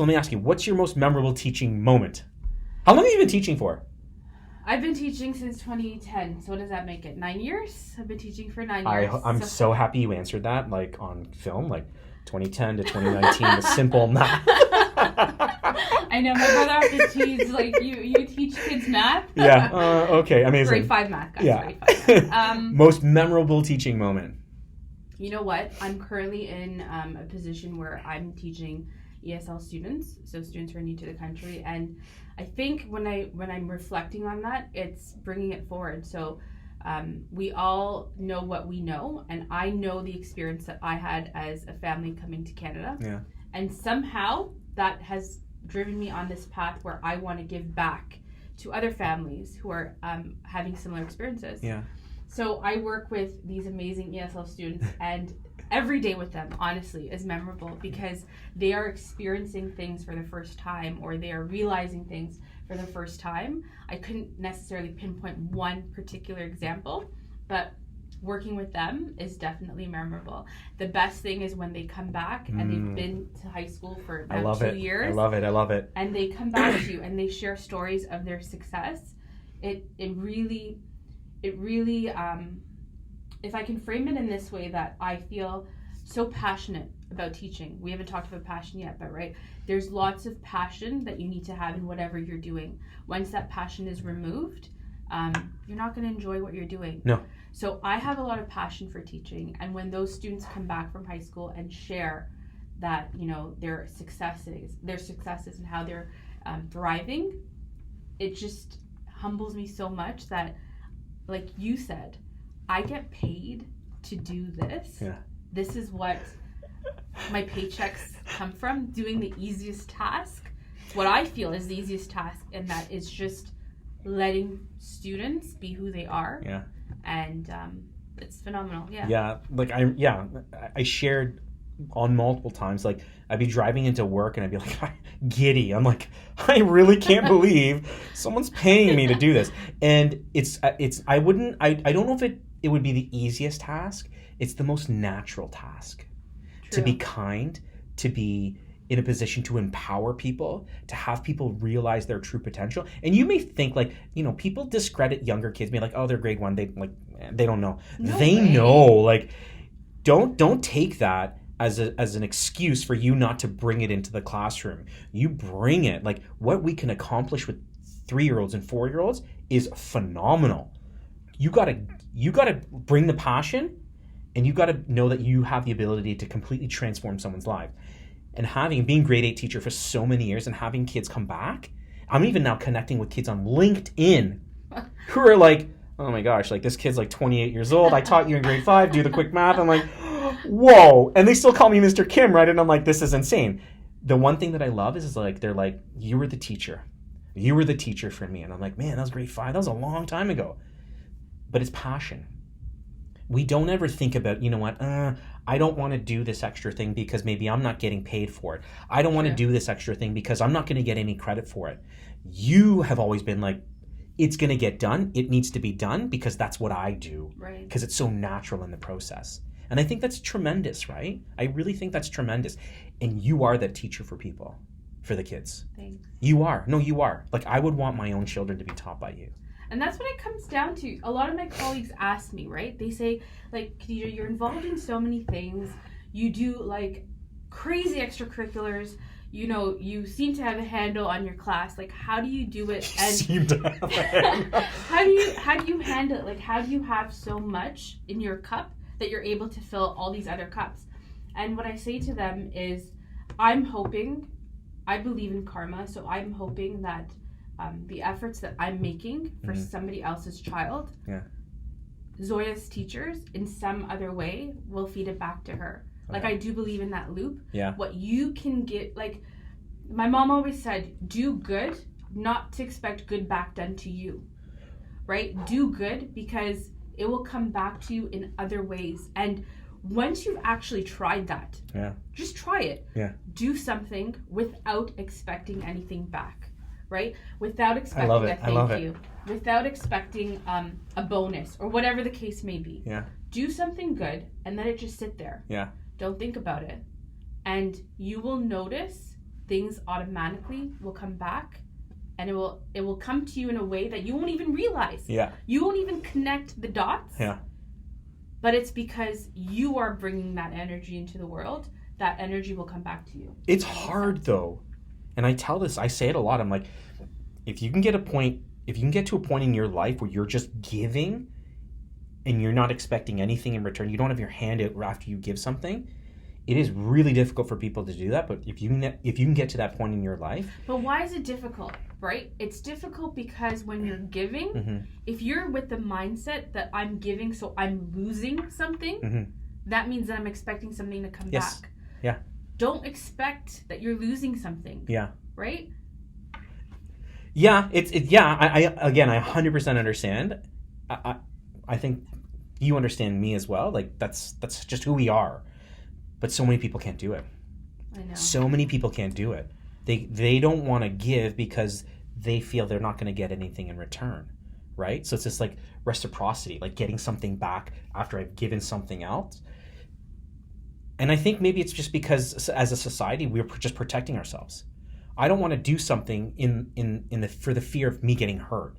So let me ask you, what's your most memorable teaching moment? How long have you been teaching for? I've been teaching since 2010. So what does that make it? 9 years? I've been teaching for 9 years. I'm so happy you answered that, like on film, like 2010 to 2019, the simple math. I know, my brother often teases, like, you teach kids math? Yeah, okay, amazing. Grade 5 math, guys, yeah. grade 5. Most memorable teaching moment? You know what? I'm currently in a position where I'm teaching ESL students, so students who are new to the country, and I think when I'm reflecting on that, it's bringing it forward. So we all know what we know, and I know the experience that I had as a family coming to Canada. Yeah. And somehow that has driven me on this path where I want to give back to other families who are having similar experiences. Yeah. So I work with these amazing ESL students, and every day with them, honestly, is memorable because they are experiencing things for the first time, or they are realizing things for the first time. I couldn't necessarily pinpoint one particular example, but working with them is definitely memorable. The best thing is when they come back and they've been to high school for about 2 years. I love it. And they come back to you and they share stories of their success. It really, if I can frame it in this way, that I feel so passionate about teaching. We haven't talked about passion yet, but right, there's lots of passion that you need to have in whatever you're doing. Once that passion is removed, you're not going to enjoy what you're doing. No. So I have a lot of passion for teaching, and when those students come back from high school and share that, you know, their successes and how they're thriving, it just humbles me so much that, like you said, I get paid to do this. Yeah. This is what my paychecks come from, doing the easiest task, what I feel is the easiest task, and that is just letting students be who they are. Yeah. And it's phenomenal. Yeah. Yeah. Like I shared on multiple times, like I'd be driving into work and I'd be like giddy. I'm like, I really can't believe someone's paying me to do this. And I don't know if it would be the easiest task. It's the most natural task. True. To be kind, to be in a position to empower people, to have people realize their true potential. And you may think, like, you know, people discredit younger kids, be like, oh, they're grade 1, they don't know. No they way. know. Like, don't take that as an excuse for you not to bring it into the classroom. You bring it. Like, what we can accomplish with 3-year-olds and 4-year-olds is phenomenal. You gotta bring the passion, and you gotta know that you have the ability to completely transform someone's life. And being grade 8 teacher for so many years and having kids come back, I'm even now connecting with kids on LinkedIn who are like, oh my gosh, like this kid's like 28 years old. I taught you in grade 5, do the quick math. I'm like, whoa. And they still call me Mr. Kim, right? And I'm like, this is insane. The one thing that I love is like, they're like, you were the teacher. You were the teacher for me. And I'm like, man, that was grade 5. That was a long time ago. But it's passion. We don't ever think about, you know what, I don't want to do this extra thing because maybe I'm not getting paid for it. I don't want to do this extra thing because I'm not going to get any credit for it. You have always been like, it's going to get done. It needs to be done because that's what I do. Right. Because it's so natural in the process. And I think that's tremendous, right? I really think that's tremendous. And you are that teacher for people, for the kids. Thanks. You are. No, you are. Like, I would want my own children to be taught by you. And that's what it comes down to. A lot of my colleagues ask me, right? They say, like, Khadija, you're involved in so many things. You do, like, crazy extracurriculars. You know, you seem to have a handle on your class. Like, how do you do it? And seem to have a handle. how do you handle it? Like, how do you have so much in your cup that you're able to fill all these other cups? And what I say to them is, I believe in karma, so I'm hoping that the efforts that I'm making for somebody else's child, Zoya's teachers, in some other way, will feed it back to her. Okay. Like, I do believe in that loop. Yeah. What you can get, like, my mom always said, do good, not to expect good back done to you, right? Do good because it will come back to you in other ways. And once you've actually tried that, just try it. Yeah. Do something without expecting anything back. Right? Without expecting a thank you. Without expecting a bonus or whatever the case may be. Yeah. Do something good and let it just sit there. Yeah. Don't think about it. And you will notice things automatically will come back, and it will come to you in a way that you won't even realize. Yeah. You won't even connect the dots. Yeah. But it's because you are bringing that energy into the world. That energy will come back to you. It's hard though. And I say it a lot. I'm like, if you can get to a point in your life where you're just giving and you're not expecting anything in return, you don't have your hand out after you give something, it is really difficult for people to do that. But if you can get to that point in your life. But why is it difficult, right? It's difficult because when you're giving, if you're with the mindset that I'm giving so I'm losing something, that means that I'm expecting something to come back. Yeah. Don't expect that you're losing something. Yeah. Right? Yeah, I 100% understand. I think you understand me as well. Like that's just who we are. But so many people can't do it. I know. So many people can't do it. They don't want to give because they feel they're not going to get anything in return, right? So it's just like reciprocity, like getting something back after I've given something else. And I think maybe it's just because as a society we're just protecting ourselves. I don't want to do something for the fear of me getting hurt.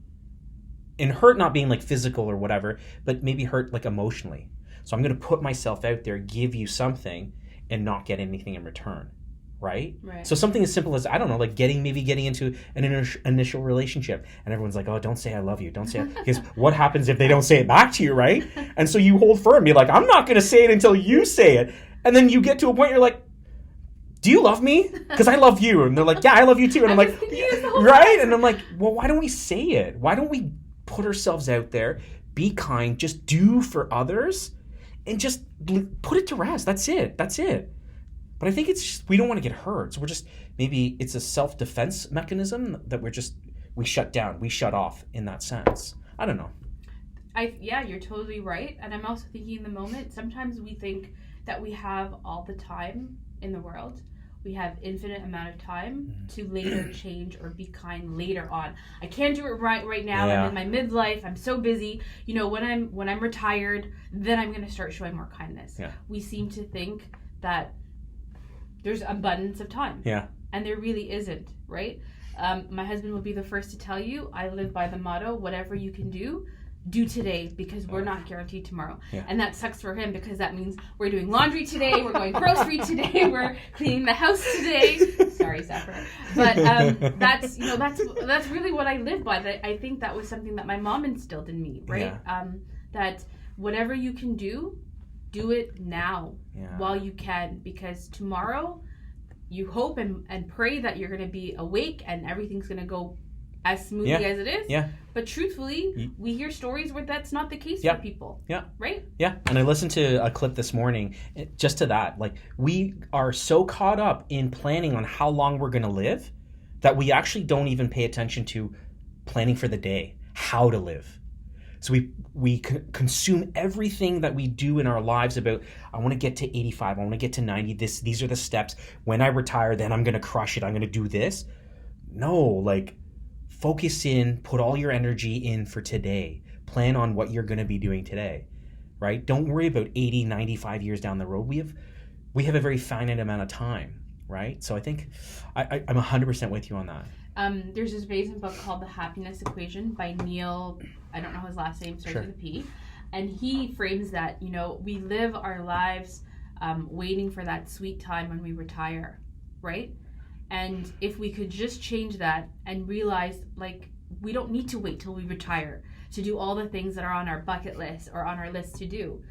And hurt not being like physical or whatever, but maybe hurt like emotionally. So I'm going to put myself out there, give you something, and not get anything in return, right? So something as simple as, I don't know, like getting into an initial relationship, and everyone's like, oh, don't say I love you, don't say it. Because what happens if they don't say it back to you, right? And so you hold firm, you're like, I'm not going to say it until you say it. And then you get to a point, you're like, do you love me? Because I love you. And they're like, yeah, I love you too. And I'm like, right? And I'm like, well, why don't we say it? Why don't we put ourselves out there, be kind, just do for others, and just put it to rest. That's it. But I think it's just, we don't want to get hurt. So we're just, maybe it's a self-defense mechanism that we shut down. We shut off in that sense. I don't know. You're totally right. And I'm also thinking in the moment, sometimes we think that we have all the time in the world. We have infinite amount of time to later change or be kind later on. I can't do it right now. Yeah. I'm in my midlife. I'm so busy. You know, when I'm retired, then I'm going to start showing more kindness. Yeah. We seem to think that there's abundance of time. Yeah. And there really isn't, right? My husband will be the first to tell you, I live by the motto, whatever you can do today, because we're not guaranteed tomorrow. Yeah. And that sucks for him because that means we're doing laundry today, we're going grocery today, we're cleaning the house today. Sorry, Zephyr. But that's really what I live by. I think that was something that my mom instilled in me, right? Yeah. That whatever you can do it now Yeah. while you can, because tomorrow you hope and pray that you're going to be awake and everything's going to go as smoothly as it is. Yeah. But truthfully, we hear stories where that's not the case for people. Yeah. Right? Yeah. And I listened to a clip this morning just to that. Like, we are so caught up in planning on how long we're going to live that we actually don't even pay attention to planning for the day, how to live. So we consume everything that we do in our lives about, I want to get to 85, I want to get to 90, these are the steps. When I retire, then I'm going to crush it, I'm going to do this. No, like, focus in, put all your energy in for today. Plan on what you're going to be doing today, right? Don't worry about 80, 95 years down the road. We have a very finite amount of time, right? So I think I'm 100% with you on that. There's this amazing book called The Happiness Equation by Neil, I don't know his last name, starts with a P. And he frames that, we live our lives waiting for that sweet time when we retire, right? And if we could just change that and realize, like, we don't need to wait till we retire to do all the things that are on our bucket list or on our list to do.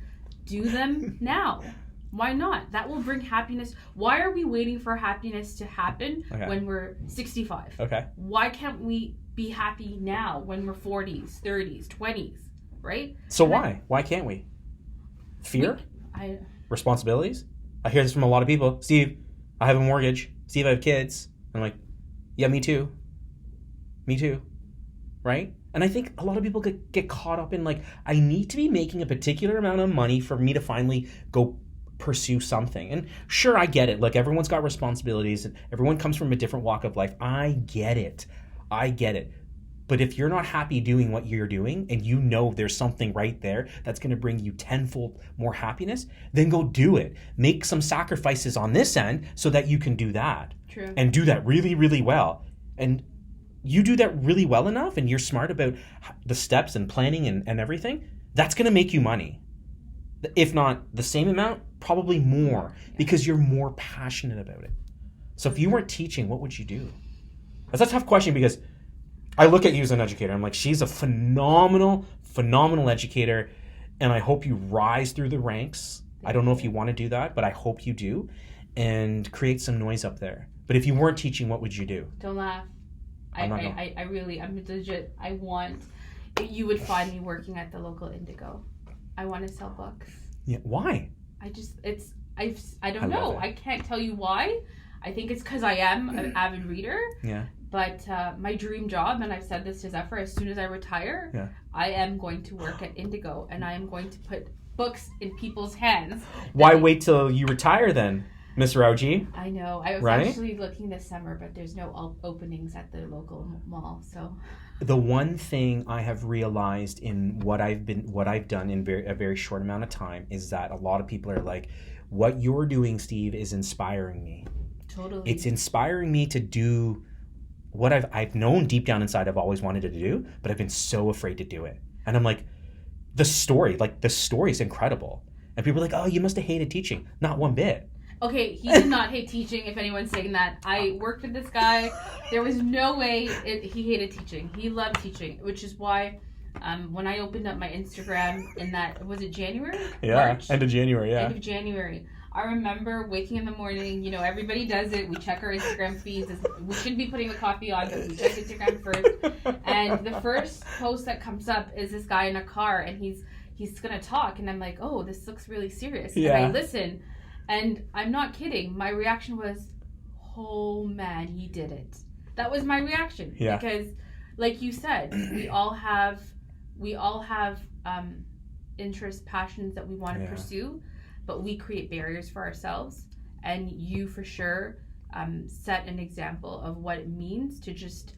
Do them now. Why not? That will bring happiness. Why are we waiting for happiness to happen when we're 65? Okay. Why can't we be happy now when we're 40s, 30s, 20s, right? So why can't we? Fear? Responsibilities? I hear this from a lot of people. Steve, I have a mortgage. Steve, I have kids. I'm like, yeah, me too. Me too. Right? And I think a lot of people get caught up in, like, I need to be making a particular amount of money for me to finally go pursue something. And sure, I get it. Look, everyone's got responsibilities and everyone comes from a different walk of life. I get it. But if you're not happy doing what you're doing and you know there's something right there that's going to bring you tenfold more happiness, then go do it. Make some sacrifices on this end so that you can do that, True. and do that really, really well. And you do that really well enough and you're smart about the steps and planning and everything, that's going to make you money. If not the same amount, probably more, because you're more passionate about it. So if you weren't teaching, what would you do? That's a tough question, because I look at you as an educator. I'm like, she's a phenomenal educator, and I hope you rise through the ranks. I don't know if you want to do that, but I hope you do, and create some noise up there. But if you weren't teaching, what would you do? Don't laugh. I'm legit. You would find me working at the local Indigo. I want to sell books. Yeah. Why? I don't know. I can't tell you why. I think it's because I am an avid reader. Yeah. But my dream job, and I've said this to Zephyr, as soon as I retire, I am going to work at Indigo, and I am going to put books in people's hands. Why wait till you retire then, Miss Rauji? I know. I was actually looking this summer, but there's no openings at the local mall, so... The one thing I have realized in what I've done in a very short amount of time is that a lot of people are like, what you're doing, Steve, is inspiring me. Totally. It's inspiring me to do what I've known deep down inside I've always wanted to do, but I've been so afraid to do it. And I'm like, the story is incredible. And people are like, oh, you must have hated teaching. Not one bit. Okay, he did not hate teaching, if anyone's saying that. I worked with this guy. There was no way he hated teaching. He loved teaching, which is why when I opened up my Instagram in was it January? Yeah, March? End of January, yeah. End of January. I remember waking in the morning, everybody does it. We check our Instagram feeds. We shouldn't be putting the coffee on, but we check Instagram first. And the first post that comes up is this guy in a car, and he's going to talk. And I'm like, oh, this looks really serious. Yeah. And I listen. And I'm not kidding. My reaction was, oh man, he did it. That was my reaction. Yeah. Because, like you said, we all have interests, passions that we want to pursue, but we create barriers for ourselves. And you, for sure, set an example of what it means to just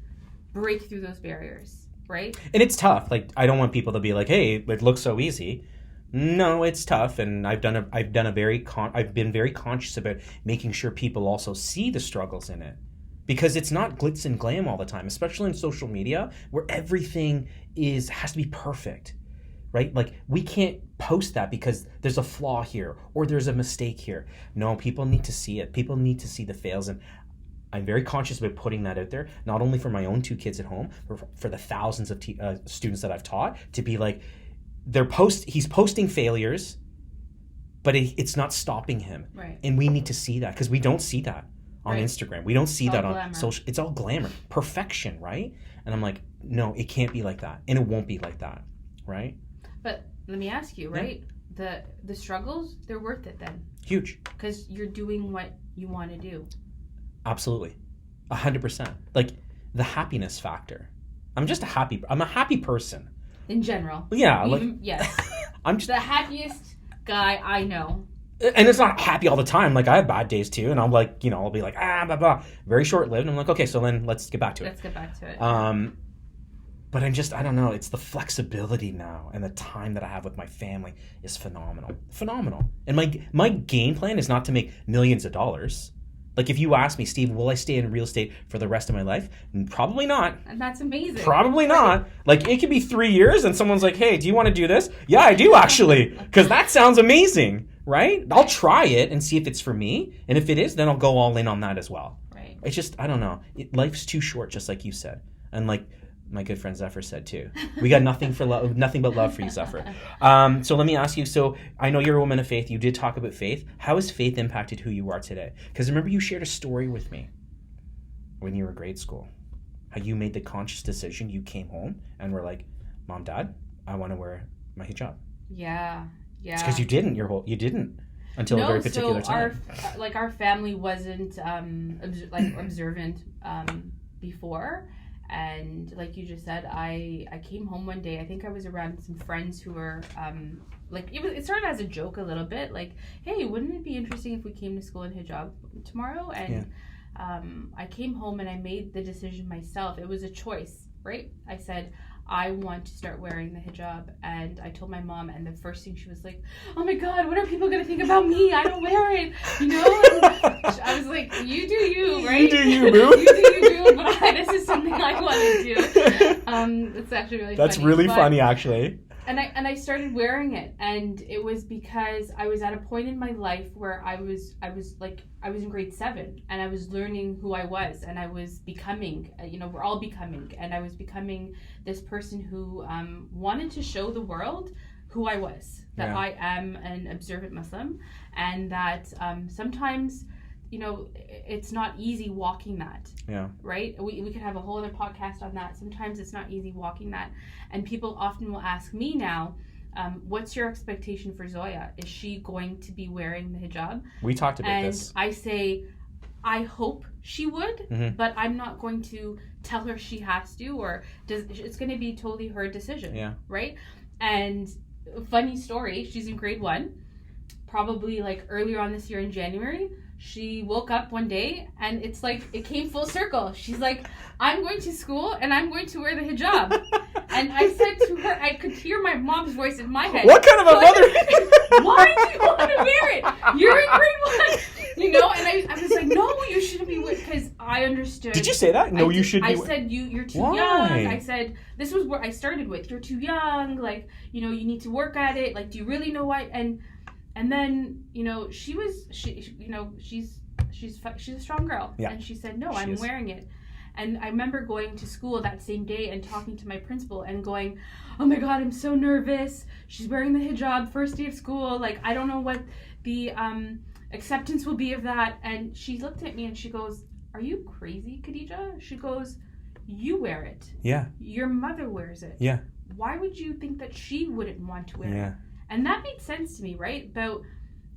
break through those barriers, right? And it's tough. Like, I don't want people to be like, hey, it looks so easy. No, it's tough, and I've been very conscious about making sure people also see the struggles in it, because it's not glitz and glam all the time, especially in social media where everything has to be perfect, right? Like, we can't post that because there's a flaw here or there's a mistake here. No, people need to see it. People need to see the fails, and I'm very conscious about putting that out there, not only for my own 2 kids at home, but for the thousands of students that I've taught, to be like, he's posting failures, but it's not stopping him. Right. And we need to see that, because we don't see that on Instagram. We don't see that on glamour. social. It's all glamour, perfection, right? And I'm like, no, it can't be like that, and it won't be like that, right? But let me ask you, right? The struggles, they're worth it then. Huge. Because you're doing what you want to do. Absolutely, 100%. Like, the happiness factor. I'm a happy person. In general. Yeah. Yes. I'm just the happiest guy I know. And it's not happy all the time. Like, I have bad days too, and I'm like, I'll be like, blah, blah. Very short-lived. And I'm like, okay, so then let's get back to it. But I don't know. It's the flexibility now, and the time that I have with my family is phenomenal. Phenomenal. And my game plan is not to make millions of dollars. Like, if you ask me, Steve, will I stay in real estate for the rest of my life? Probably not. And that's amazing. Probably not. Like, it could be 3 years and someone's like, hey, do you want to do this? Yeah, I do, actually, because that sounds amazing, right? I'll try it and see if it's for me. And if it is, then I'll go all in on that as well. Right. It's just, I don't know. Life's too short, just like you said. And like my good friend Zephyr said too. We got nothing but love for you, Zephyr. So let me ask you, so I know you're a woman of faith. You did talk about faith. How has faith impacted who you are today? Because remember, you shared a story with me when you were in grade school. How you made the conscious decision. You came home and were like, Mom, Dad, I want to wear my hijab. Yeah. It's because you didn't. You didn't until a very particular time. Our family wasn't observant before. And like you just said, I came home one day. I think I was around some friends who were it started as a joke a little bit, like, hey, wouldn't it be interesting if we came to school in hijab tomorrow? And I came home and I made the decision myself. It was a choice, right? I said, I want to start wearing the hijab. And I told my mom, and the first thing she was like, oh my God, what are people going to think about me? I don't wear it, you know? And I was like, you do you, right? You do you, boo. You do you, do, but this is something I want to do. It's actually really That's funny. really funny, actually. And I started wearing it, and it was because I was at a point in my life where I was in grade 7, and I was learning who I was, and I was becoming, we're all becoming, and I was becoming this person who wanted to show the world who I was, that I am an observant Muslim, and that sometimes, it's not easy walking that. Yeah. Right? We could have a whole other podcast on that. Sometimes it's not easy walking that. And people often will ask me now, what's your expectation for Zoya? Is she going to be wearing the hijab? We talked about and this. I say, I hope she would, but I'm not going to tell her she has to, or it's going to be totally her decision. Yeah. Right? And funny story, she's in grade 1, probably like earlier on this year in January. She woke up one day and it's like it came full circle. She's like, I'm going to school and I'm going to wear the hijab. And I said to her, I could hear my mom's voice in my head. What kind of a mother? Why do you want to wear it? You're in grade 1. And I was like, no, you shouldn't be wearing, because I understood. Did you say that? No, you should be. I said, you're too Why? young. I said, this was where I started with. You're too young. Like, you need to work at it. Like, do you really know why? And then, she's a strong girl. Yeah. And she said, no, I'm wearing it. And I remember going to school that same day and talking to my principal and going, oh my God, I'm so nervous. She's wearing the hijab first day of school. Like, I don't know what the acceptance will be of that. And she looked at me and she goes, are you crazy, Khadija? She goes, you wear it. Yeah. Your mother wears it. Yeah. Why would you think that she wouldn't want to wear it? And that made sense to me, right?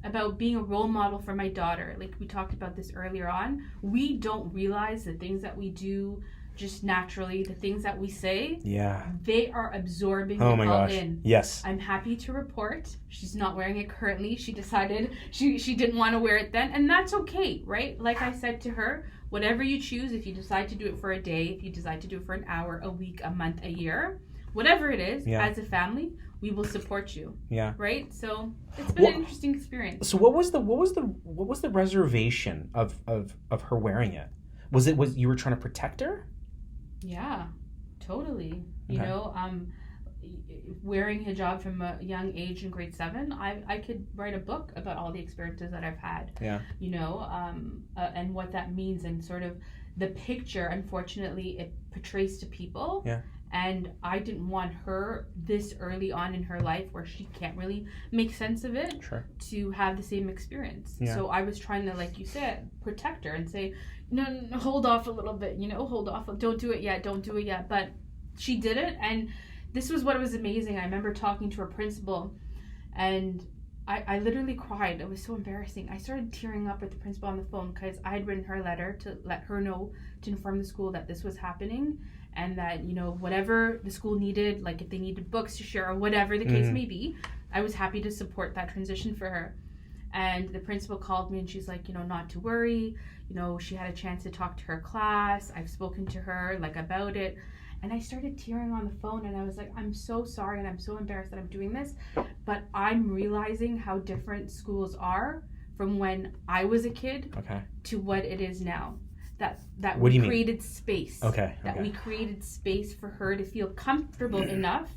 About being a role model for my daughter. Like we talked about this earlier on. We don't realize the things that we do just naturally, the things that we say, they are absorbing it all in. Yes. I'm happy to report she's not wearing it currently. She decided she didn't want to wear it then, and that's okay, right? Like I said to her, whatever you choose, if you decide to do it for a day, if you decide to do it for an hour, a week, a month, a year, whatever it is, as a family, we will support you. Yeah. Right? So it's been an interesting experience. So what was the reservation of her wearing it? Was you were trying to protect her? Yeah, totally. Okay. Wearing hijab from a young age in grade 7, I could write a book about all the experiences that I've had. Yeah. And what that means, and sort of the picture, unfortunately, it portrays to people. Yeah. And I didn't want her this early on in her life, where she can't really make sense of it, to have the same experience. Yeah. So I was trying to, like you said, protect her and say, no, hold off a little bit, hold off, don't do it yet. But she did it, and this was what was amazing. I remember talking to her principal, and I literally cried. It was so embarrassing. I started tearing up with the principal on the phone because I had written her a letter to let her know, to inform the school that this was happening, and that, whatever the school needed, like if they needed books to share or whatever the case may be, I was happy to support that transition for her. And the principal called me and she's like, not to worry. She had a chance to talk to her class. I've spoken to her about it. And I started tearing on the phone, and I was like, I'm so sorry and I'm so embarrassed that I'm doing this, but I'm realizing how different schools are from when I was a kid to what it is now. That we created space. That we created space for her to feel comfortable enough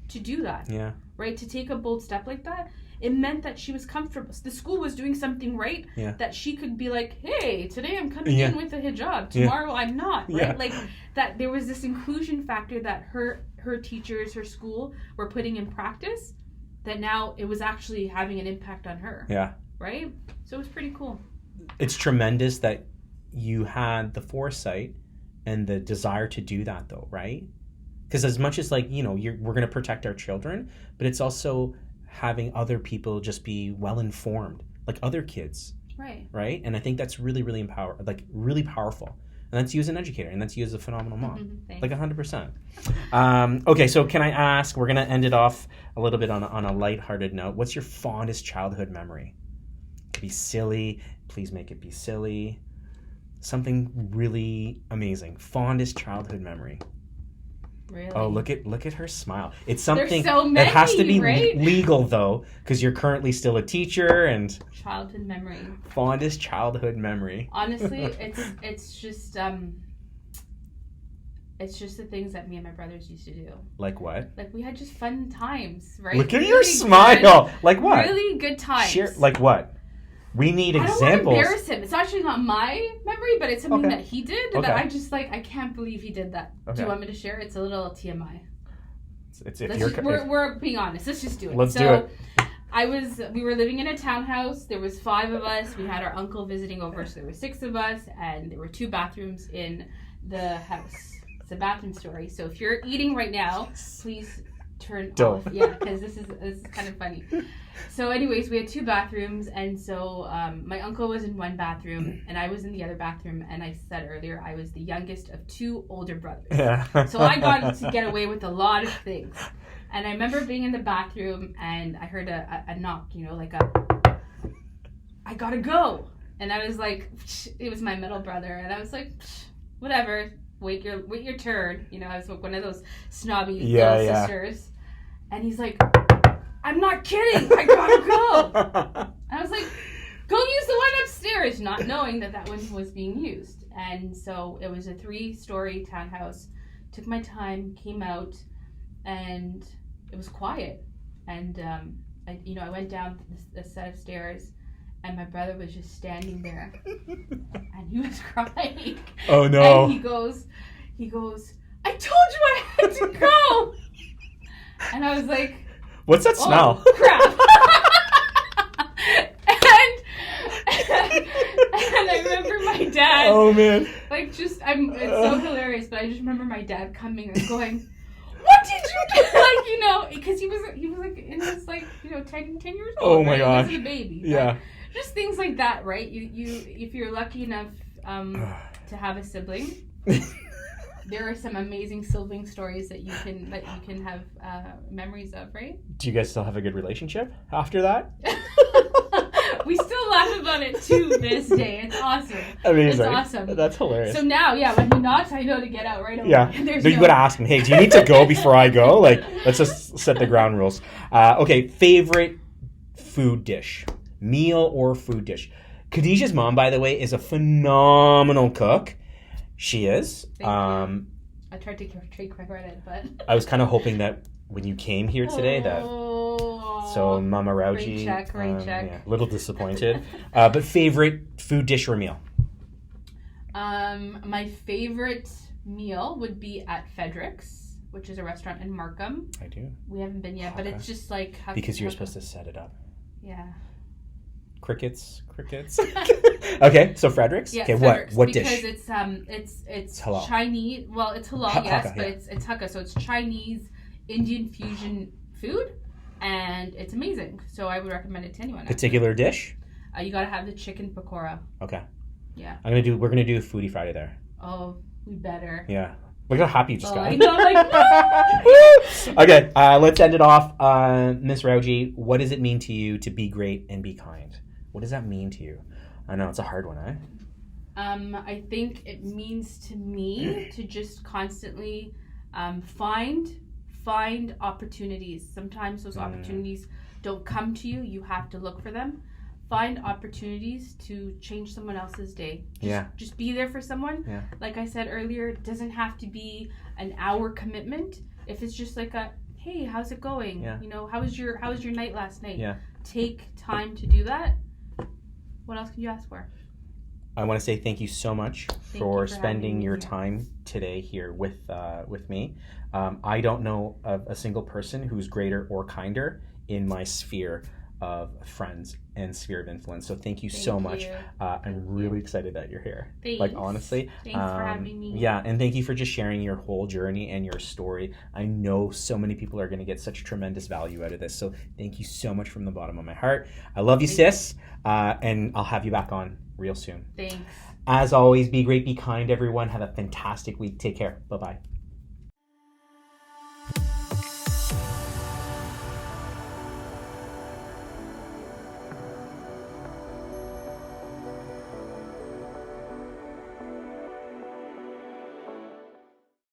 to do that. Yeah. Right? To take a bold step like that. It meant that she was comfortable. The school was doing something right, that she could be like, hey, today I'm coming in with a hijab. Tomorrow I'm not. Right? Yeah. Like that there was this inclusion factor that her teachers, her school were putting in practice, that now it was actually having an impact on her. Yeah. Right? So it was pretty cool. It's tremendous that you had the foresight and the desire to do that, though, right? Because as much as we're going to protect our children, but it's also having other people just be well informed, like other kids, right? And I think that's really, really really powerful. And that's you as an educator, and that's you as a phenomenal mom, 100%. Okay, so can I ask? We're gonna end it off a little bit on a lighthearted note. What's your fondest childhood memory? It could be silly. Please make it be silly. Something really amazing. Fondest childhood memory. Really? Oh, look at her smile. It's something There's so many, it has to be right? legal though, because you're currently still a teacher and Childhood memory. fondest childhood memory. Honestly, it's just the things that me and my brothers used to do. Like what? Like we had just fun times, right? Look at Really your smile. Like what? Really good times. Share, like what? We need I don't want examples. to embarrass him. It's actually not my memory, but it's something Okay. that he did Okay. that I just like. I can't believe he did that. Okay. Do you want me to share? It's a little TMI. It's if Let's you're just, we're being honest. Let's just do it. Let's do it. We were living in a townhouse. There was 5 of us. We had our uncle visiting over, so there were 6 of us, and there were 2 bathrooms in the house. It's a bathroom story. So if you're eating right now, please turn off. Yeah, because this is kind of funny. So anyways, we had 2 bathrooms, and so my uncle was in one bathroom, and I was in the other bathroom, and I said earlier I was the youngest of 2 older brothers. Yeah. So I got to get away with a lot of things. And I remember being in the bathroom, and I heard a knock, like I gotta go. And I was like, it was my middle brother, and I was like, whatever, wait your turn. I was like one of those snobby little sisters. And he's like, I'm not kidding, I gotta go. And I was like, go use the one upstairs, not knowing that one was being used. And so it was a 3-story townhouse. Took my time, came out, and it was quiet. And I went down a set of stairs, and my brother was just standing there, and he was crying. Oh no! And he goes, I told you I had to go. And I was like, what's that smell? Oh, crap. and I remember my dad. Oh man! It's so hilarious, but I just remember my dad coming and going, what did you do? Because he was like in his 10 years old. Oh my gosh! He was a baby. Yeah. Just things like that, right? You if you're lucky enough to have a sibling, there are some amazing sibling stories that you can have memories of, right? Do you guys still have a good relationship after that? We still laugh about it to this day. It's awesome. Amazing. It's awesome. That's hilarious. So now, when he knocks, I know to get out right away. Yeah. No, you gotta ask him, hey, do you need to go before I go? Let's just set the ground rules. Okay, favorite food dish. Meal or food dish. Khadijah's mom, by the way, is a phenomenal cook. She is. Thank you. I tried to take credit, but I was kind of hoping that when you came here today so Mama Rauji. Great check. Yeah, a little disappointed. But favorite food dish or meal? My favorite meal would be at Fedrick's, which is a restaurant in Markham. I do. We haven't been yet, but it's just like... Because you're supposed to set it up. Yeah. Crickets. Okay, so Frederick's. Yeah, okay, Frederick's, what dish? Because it's halal. Chinese. Well, it's halal, yes, Hakka, but yeah. it's Hakka, so it's Chinese Indian fusion food, and it's amazing. So I would recommend it to anyone. Particular dish? You gotta have the chicken pakora. Okay. Yeah. We're gonna do Foodie Friday there. Oh, we better. Yeah. Look how happy you just got. I know, no! Okay, let's end it off. Miss Rauji, what does it mean to you to be great and be kind? What does that mean to you? I know it's a hard one, eh? I think it means to me to just constantly find opportunities. Sometimes those opportunities don't come to you. You have to look for them. Find opportunities to change someone else's day. Just be there for someone. Yeah. Like I said earlier, it doesn't have to be an hour commitment. If it's just like hey, how's it going? Yeah. How was your night last night? Yeah. Take time to do that. What else can you ask for? I want to say thank you so much for spending your time today here with me. I don't know of a single person who's greater or kinder in my sphere of friends and sphere of influence. So thank you so much. I'm really excited that you're here. Thanks. Like, honestly. Thanks for having me. Yeah, and thank you for just sharing your whole journey and your story. I know so many people are going to get such tremendous value out of this. So thank you so much from the bottom of my heart. I love you, sis. And I'll have you back on real soon. Thanks. As always, be great, be kind, everyone. Have a fantastic week. Take care. Bye-bye.